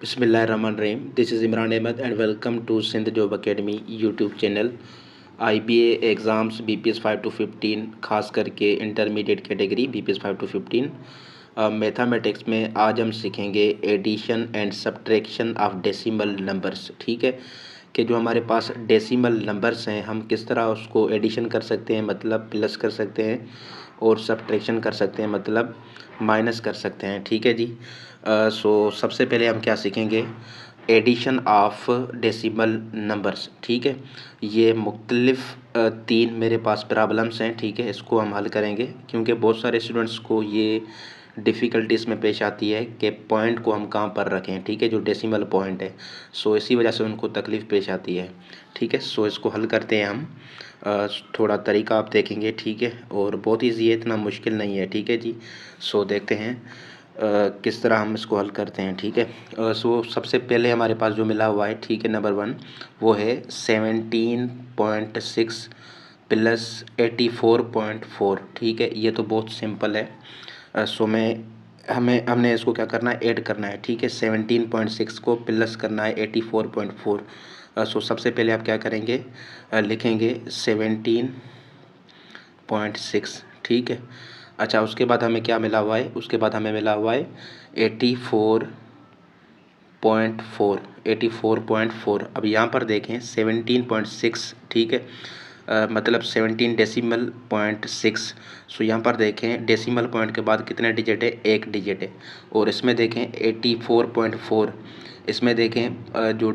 बिस्मिल्लाहिर्रहमानिर्रहीम। This is Imran Ahmed and welcome to Sindh job academy YouTube channel. IBA exams BPS 5 to 15 खास करके intermediate category BPS 5 to 15 mathematics में आज हम सीखेंगे addition and subtraction of decimal numbers. ठीक है कि जो हमारे पास डेसिमल नंबर्स हैं हम किस तरह उसको एडिशन कर सकते हैं, मतलब प्लस कर सकते हैं, और सब्ट्रैक्शन कर सकते हैं, मतलब माइनस कर सकते हैं। ठीक है जी। सो सबसे पहले हम क्या सीखेंगे, एडिशन ऑफ डेसिमल नंबर्स। ठीक है, ये मुख्तलिफ तीन मेरे पास प्रॉब्लम्स हैं। ठीक है, इसको हम हल करेंगे क्योंकि बहुत सारे स्टूडेंट्स को ये डिफ़िकल्टीज़ में पेश आती है कि पॉइंट को हम कहाँ पर रखें। ठीक है, जो डेसिमल पॉइंट है, सो इसी वजह से उनको तकलीफ़ पेश आती है। ठीक है, सो इसको हल करते हैं हम। थोड़ा तरीका आप देखेंगे। ठीक है, और बहुत ईजी है, इतना मुश्किल नहीं है। ठीक है जी, सो देखते हैं किस तरह हम इसको हल करते हैं। ठीक है, सो सबसे पहले हमारे पास जो मिला हुआ है, ठीक है, नंबर 1 वो है 17.6 प्लस 84.4। ठीक है, ये तो बहुत सिंपल है। सो हमने इसको क्या करना है, ऐड करना है। ठीक है, 17.6 को प्लस करना है 84.4। सो सबसे पहले आप क्या करेंगे, लिखेंगे 17.6। ठीक है, अच्छा, उसके बाद हमें क्या मिला हुआ है, उसके बाद हमें मिला हुआ है 84.4। अब यहाँ पर देखें 17.6। ठीक है, मतलब 17.6। सो यहाँ पर देखें डेसिमल पॉइंट के बाद कितने डिजिट है, एक डिजिट है। और इसमें देखें 84.4, इसमें देखें जो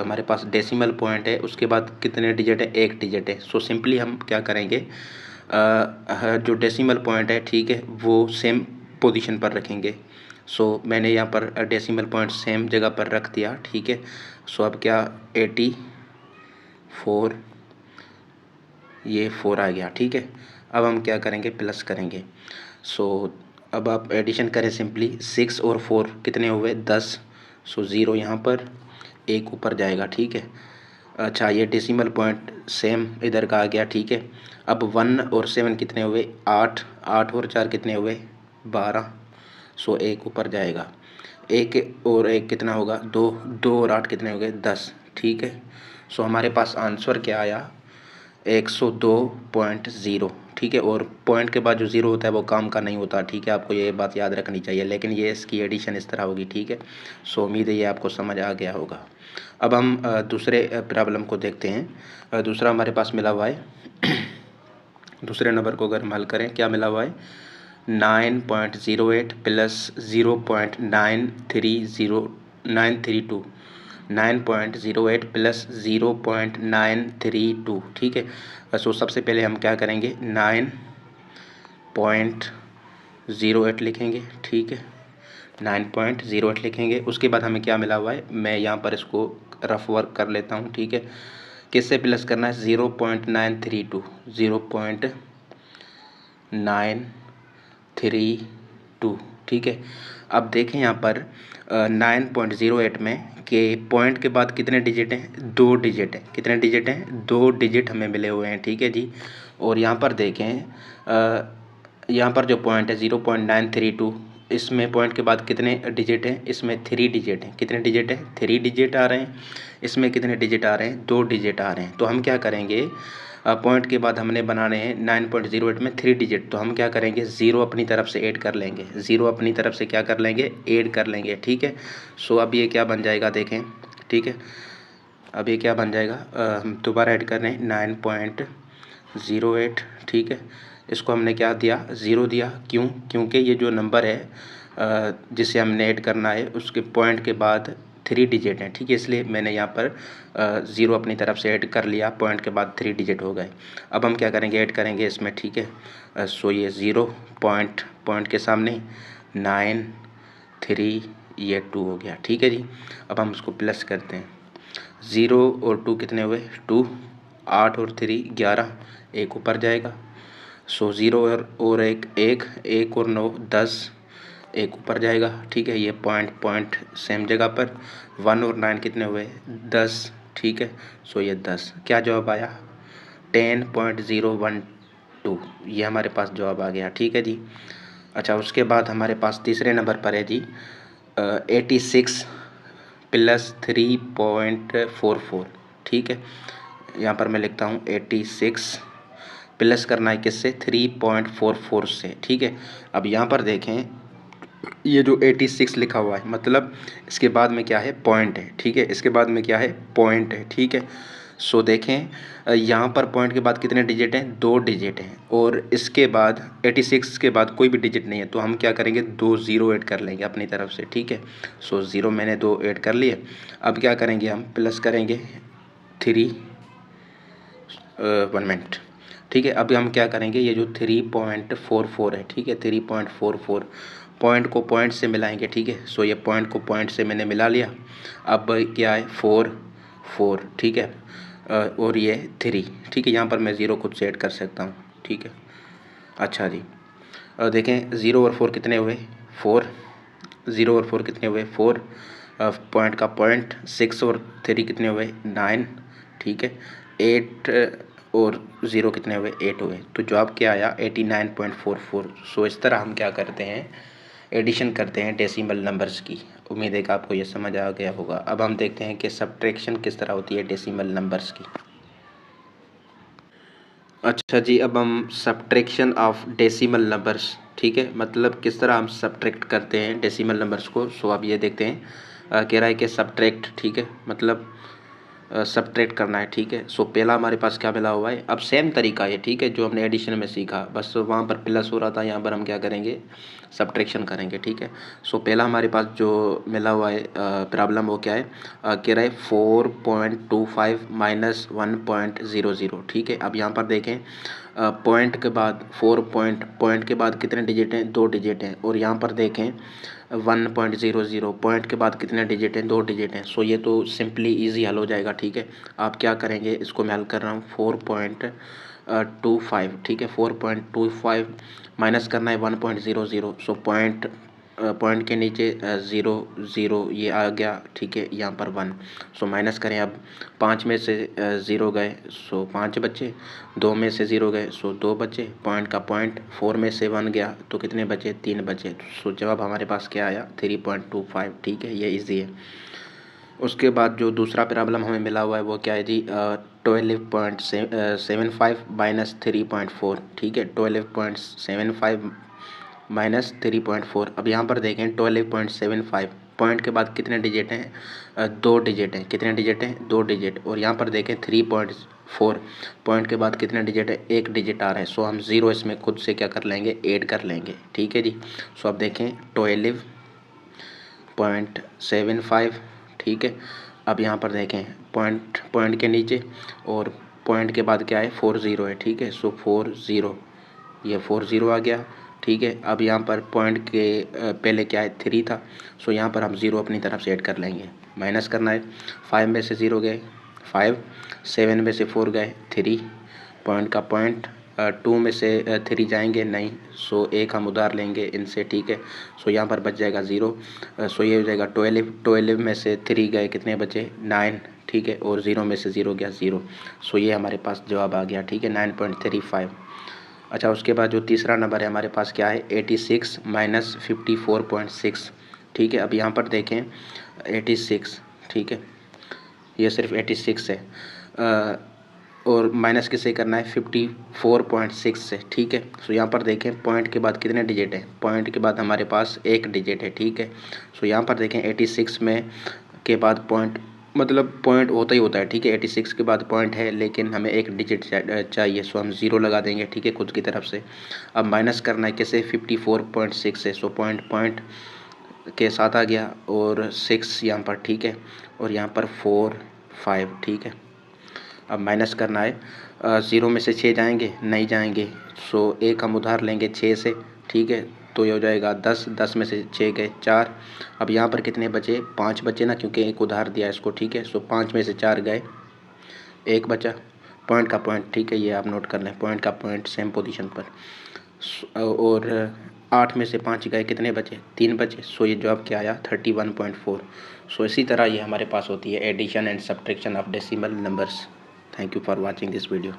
हमारे पास डेसिमल पॉइंट है उसके बाद कितने डिजिट है, एक डिजिट है। सो सिंपली हम क्या करेंगे, जो डेसिमल पॉइंट है, ठीक है, वो सेम पोजीशन पर रखेंगे। सो मैंने यहाँ पर डेसिमल पॉइंट सेम जगह पर रख दिया। ठीक है, सो अब क्या 84, ये 4 आ गया। ठीक है, अब हम क्या करेंगे, प्लस करेंगे। सो अब आप एडिशन करें सिंपली, 6 और 4 कितने हुए, 10। सो 0 यहाँ पर, एक ऊपर जाएगा। ठीक है, अच्छा, ये डेसिमल पॉइंट सेम इधर का आ गया। ठीक है, अब 1 और 7 कितने हुए, 8। 8 और 4 कितने हुए, 12। सो एक ऊपर जाएगा, एक और एक कितना होगा, 2। 2 और 8 कितने हो गए, 10। ठीक है, सो हमारे पास आंसर क्या आया, 102.0। ठीक है, और पॉइंट के बाद जो ज़ीरो होता है वो काम का नहीं होता। ठीक है, आपको ये बात याद रखनी चाहिए, लेकिन ये इसकी एडिशन इस तरह होगी। ठीक है, सो उम्मीद है ये आपको समझ आ गया होगा। अब हम दूसरे प्रॉब्लम को देखते हैं। दूसरा हमारे पास मिला हुआ है दूसरे नंबर को अगर हम हल करें, क्या मिला हुआ है, 9.08 प्लस 0.932। 9.08 प्लस 0.932। ठीक है, सो सबसे पहले हम क्या करेंगे, 9.08 लिखेंगे। ठीक है, 9.08 लिखेंगे। उसके बाद हमें क्या मिला हुआ है, मैं यहाँ पर इसको रफ वर्क कर लेता हूँ। ठीक है, किससे प्लस करना है, 0.932, 0.932। ठीक है, अब देखें यहाँ पर 9.08 में के पॉइंट के बाद कितने डिजिट हैं, 2 डिजिट हैं। कितने डिजिट हैं, 2 डिजिट हमें मिले हुए हैं। ठीक है जी, और यहाँ पर देखें यहाँ पर जो पॉइंट है 0.932, इसमें पॉइंट के बाद कितने डिजिट हैं, इसमें 3 डिजिट हैं। कितने डिजिट हैं, 3 डिजिट आ रहे हैं। इसमें कितने डिजिट आ रहे हैं, 2 डिजिट आ रहे हैं। तो हम क्या करेंगे, पॉइंट के बाद हमने बनाने हैं 9.08 में 3 डिजिट, तो हम क्या करेंगे, 0 अपनी तरफ से ऐड कर लेंगे। 0 अपनी तरफ से क्या कर लेंगे, ऐड कर लेंगे। ठीक है, सो अब ये क्या बन जाएगा, देखें। ठीक है, अब ये क्या बन जाएगा, हम दोबारा ऐड कर रहे हैं 9.08। ठीक है, इसको हमने क्या दिया, 0 दिया। क्यों, क्योंकि ये जो नंबर है जिसे हमने ऐड करना है उसके पॉइंट के बाद 3 डिजिट हैं। ठीक है, इसलिए मैंने यहाँ पर 0 अपनी तरफ से ऐड कर लिया, पॉइंट के बाद 3 डिजिट हो गए। अब हम क्या करेंगे, ऐड करेंगे इसमें। ठीक है, सो ये 0 पॉइंट के सामने 9, 3, ये 2 हो गया। ठीक है जी, अब हम उसको प्लस करते हैं। 0 और 2 कितने हुए, 2। 8 और 3 11, एक ऊपर जाएगा। सो 0 और एक और 9 10, एक ऊपर जाएगा। ठीक है, ये पॉइंट सेम जगह पर। 1 और 9 कितने हुए, 10। ठीक है, सो ये 10, क्या जवाब आया, 10.012, ये हमारे पास जवाब आ गया। ठीक है जी, अच्छा, उसके बाद हमारे पास तीसरे नंबर पर है जी 86 +3.44, ठीक है। यहाँ पर मैं लिखता हूँ 86 प्लस करना है किससे, 3.44 से, ठीक है। अब यहाँ पर देखें ये जो 86 लिखा हुआ है मतलब इसके बाद में क्या है, पॉइंट है, ठीक है। इसके बाद में क्या है, पॉइंट है, ठीक है। सो देखें यहाँ पर पॉइंट के बाद कितने डिजिट हैं, 2 डिजिट हैं, और इसके बाद 86 के बाद कोई भी डिजिट नहीं है, तो हम क्या करेंगे, 2 ज़ीरो ऐड कर लेंगे अपनी तरफ से, ठीक है। सो ज़ीरो मैंने 2 ऐड कर लिए। अब क्या करेंगे, हम प्लस करेंगे 3 1 मिनट, ठीक है। अभी हम क्या करेंगे, ये जो 3.44 है, ठीक है, 3.44 पॉइंट को पॉइंट से मिलाएंगे, ठीक है। सो ये पॉइंट को पॉइंट से मैंने मिला लिया। अब क्या है, 4 ठीक है, और ये 3, ठीक है। यहाँ पर मैं ज़ीरो खुद से ऐड कर सकता हूँ, ठीक है। अच्छा जी, देखें 0 और 4 कितने हुए, 4, 0 और 4 कितने हुए, 4, पॉइंट का पॉइंट, 6 और 3 कितने हुए, 9, ठीक है। 8 और 0 कितने हुए, 8 हुए। तो जवाब क्या आया, 89.44। सो इस तरह हम क्या करते हैं, एडिशन करते हैं डेसिमल नंबर्स की। उम्मीद है कि आपको ये समझ आ गया होगा। अब हम देखते हैं कि सब्ट्रैक्शन किस तरह होती है डेसिमल नंबर्स की। अच्छा जी, अब हम सब्ट्रैक्शन ऑफ डेसिमल नंबर्स, ठीक है, मतलब किस तरह हम सब्ट्रैक्ट करते हैं डेसिमल नंबर्स को। सो अब ये देखते हैं, कह रहा है कि सब्ट्रैक्ट, ठीक है, मतलब सब्ट्रैक्ट करना है, ठीक है। सो पहला हमारे पास क्या मिला हुआ है, अब सेम तरीका है, ठीक है, जो हमने एडिशन में सीखा, बस वहाँ पर प्लस हो रहा था, यहाँ पर हम क्या करेंगे, सब्ट्रैक्शन करेंगे, ठीक है। सो पहला हमारे पास जो मिला हुआ है प्रॉब्लम, वो क्या है, कह रहा है 4.25 - 1.00, ठीक है। अब यहाँ पर देखें पॉइंट के बाद पॉइंट के बाद कितने डिजिट हैं, 2 डिजिट हैं, और यहाँ पर देखें 1.00 पॉइंट के बाद कितने डिजिट हैं, 2 डिजिट हैं। सो ये तो सिंपली इजी हल हो जाएगा, ठीक है। आप क्या करेंगे, इसको मैं हल कर रहा हूँ 4.25, ठीक है, 4.25 माइनस करना है 1.00। सो पॉइंट के नीचे 0 0 ये आ गया, ठीक है, यहाँ पर 1। सो माइनस करें, अब 5 में से 0 गए, सो 5 बचे, 2 में से 0 गए, सो 2 बचे, पॉइंट का पॉइंट, 4 में से 1 गया तो कितने बचे, 3 बचे। सो जवाब हमारे पास क्या आया, 3.25, ठीक है, ये इजी है। उसके बाद जो दूसरा प्रॉब्लम हमें मिला हुआ है वो क्या है जी, 12.75 - 3.4, ठीक है, 12.75 - 3.4। अब यहाँ पर देखें 12.75 पॉइंट के बाद कितने डिजिट हैं, 2 डिजिट हैं, कितने डिजिट हैं, 2 डिजिट, और यहाँ पर देखें 3.4 पॉइंट के बाद कितने डिजिट है, 1 डिजिट आ रहा है। सो हम ज़ीरो इसमें खुद से क्या कर लेंगे, ऐड कर लेंगे, ठीक है जी। सो अब देखें 12.75, ठीक है। अब यहाँ पर देखें पॉइंट के नीचे और पॉइंट के बाद क्या है, 40 है, ठीक है। सो 40, ये 40 आ गया, ठीक है। अब यहाँ पर पॉइंट के पहले क्या है, 3 था। सो यहाँ पर हम 0 अपनी तरफ से ऐड कर लेंगे, माइनस करना है, 5 में से 0 गए 5, 7 में से 4 गए 3, पॉइंट का पॉइंट, 2 में से 3 जाएंगे नहीं, सो 1 हम उधार लेंगे इनसे, ठीक है। सो यहाँ पर बच जाएगा 0। सो ये हो जाएगा 12 में से 3 गए, कितने बचे, 9, ठीक है, और 0 में से 0 गया 0। सो ये हमारे पास जवाब आ गया, ठीक है, 9.35। अच्छा, उसके बाद जो तीसरा नंबर है हमारे पास क्या है, 86 - 54.6, ठीक है। अब यहाँ पर देखें 86, ठीक है, ये सिर्फ 86 है, और माइनस किससे करना है, 54.6 से, ठीक है। सो यहाँ पर देखें पॉइंट के बाद कितने डिजिट हैं, पॉइंट के बाद हमारे पास 1 डिजिट है, ठीक है। सो यहाँ पर देखें 86 में के बाद पॉइंट, मतलब पॉइंट होता ही होता है, ठीक है, 86 के बाद पॉइंट है, लेकिन हमें 1 डिजिट चाहिए, सो हम 0 लगा देंगे, ठीक है, खुद की तरफ से। अब माइनस करना है कैसे, 54.6 से, सो पॉइंट के साथ आ गया, और 6 यहाँ पर, ठीक है, और यहाँ पर 4 5, ठीक है। अब माइनस करना है, 0 में से 6 जाएंगे नहीं जाएंगे, सो 1 हम उधार लेंगे 6 से, ठीक है, तो ये हो जाएगा 10, 10 में से 6 गए 4। अब यहाँ पर कितने बचे, 5 बचे ना, क्योंकि 1 उधार दिया इसको, ठीक है। सो 5 में से 4 गए, 1 बचा, पॉइंट का पॉइंट, ठीक है, ये आप नोट कर लें, पॉइंट का पॉइंट सेम पोजीशन पर, और 8 में से 5 गए, कितने बचे, 3 बचे। सो ये जवाब क्या आया, 31.4। सो इसी तरह ये हमारे पास होती है addition and subtraction of decimal numbers. Thank you for watching this video.